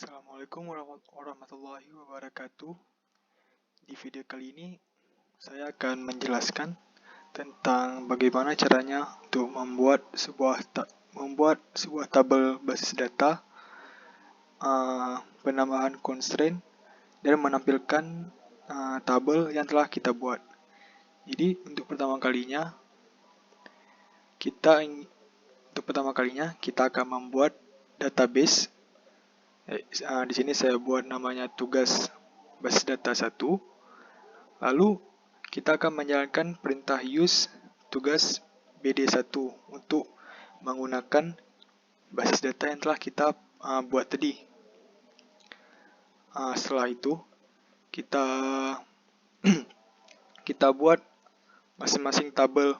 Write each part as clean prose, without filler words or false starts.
Assalamualaikum warahmatullahi wabarakatuh. Di video kali ini saya akan menjelaskan tentang bagaimana caranya untuk membuat sebuah tabel basis data, penambahan constraint, dan menampilkan tabel yang telah kita buat. Jadi untuk pertama kalinya kita akan membuat database. Di sini saya buat namanya tugas basis data 1. Lalu kita akan menjalankan perintah use tugas BD1 untuk menggunakan basis data yang telah kita buat tadi. Setelah itu kita buat masing-masing tabel,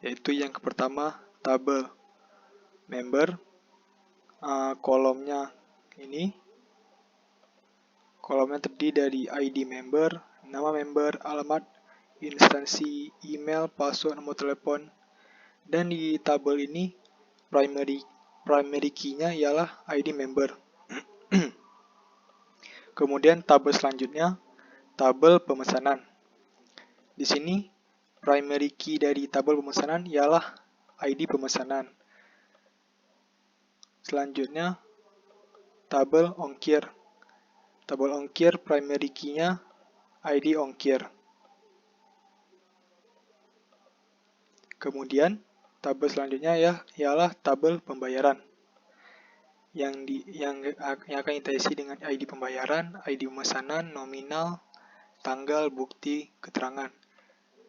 yaitu yang pertama tabel member, kolomnya terdiri dari ID member, nama member, alamat, instansi, email, password, nomor telepon, dan di tabel ini primary key-nya ialah ID member. Kemudian tabel selanjutnya tabel pemesanan. Di sini primary key dari tabel pemesanan ialah ID pemesanan. Selanjutnya tabel ongkir. Tabel ongkir primary key-nya ID ongkir. Kemudian tabel selanjutnya ialah tabel pembayaran. Yang akan kita isi dengan ID pembayaran, ID pemesanan, nominal, tanggal, bukti, keterangan.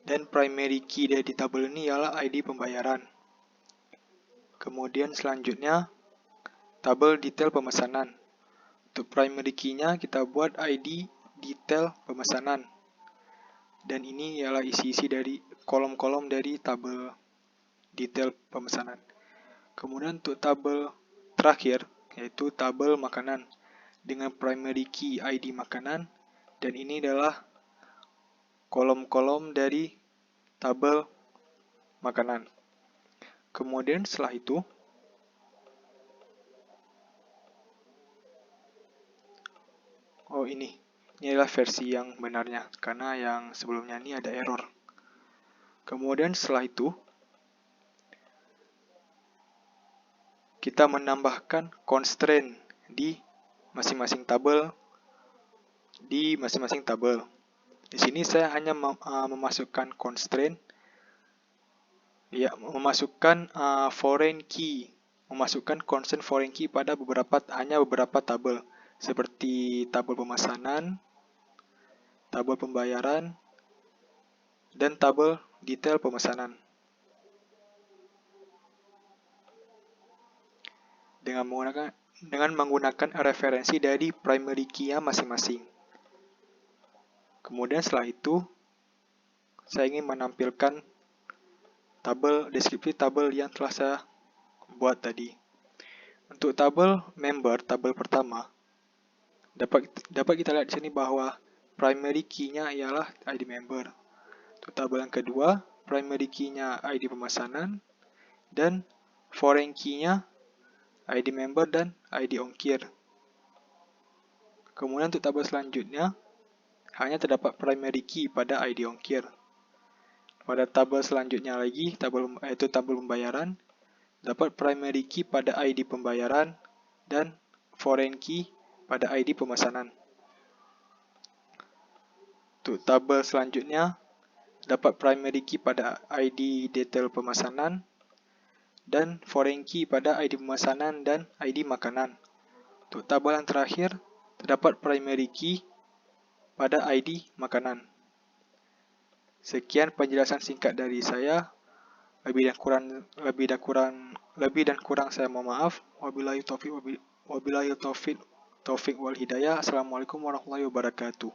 Dan primary key dari tabel ini ialah ID pembayaran. Kemudian selanjutnya tabel detail pemesanan. Untuk primary key-nya kita buat ID detail pemesanan. Dan ini ialah isi-isi dari kolom-kolom dari tabel detail pemesanan. Kemudian untuk tabel terakhir yaitu tabel makanan dengan primary key ID makanan, dan ini adalah kolom-kolom dari tabel makanan. Kemudian setelah itu ini adalah versi yang benarnya, karena yang sebelumnya ini ada error. Kemudian setelah itu kita menambahkan constraint di masing-masing tabel. Di sini saya hanya memasukkan constraint, memasukkan foreign key, memasukkan constraint foreign key pada hanya beberapa tabel, seperti tabel pemesanan, tabel pembayaran, dan tabel detail pemesanan. Dengan menggunakan referensi dari primary key-nya masing-masing. Kemudian setelah itu, saya ingin menampilkan deskripsi tabel yang telah saya buat tadi. Untuk tabel member, tabel pertama, dapat kita lihat di sini bahwa primary key-nya ialah ID member. Untuk tabel yang kedua, primary key-nya ID pemesanan, dan foreign key-nya ID member dan ID ongkir. Kemudian untuk tabel selanjutnya, hanya terdapat primary key pada ID ongkir. Pada tabel selanjutnya lagi, yaitu tabel pembayaran, dapat primary key pada ID pembayaran dan foreign key pada ID pemesanan. Untuk tabel selanjutnya, dapat primary key pada ID detail pemesanan dan foreign key pada ID pemesanan dan ID makanan. Untuk tabel yang terakhir, terdapat primary key pada ID makanan. Sekian penjelasan singkat dari saya. Lebih dan kurang saya mohon maaf. Wabillahi taufiq wal hidayah. Assalamualaikum warahmatullahi wabarakatuh.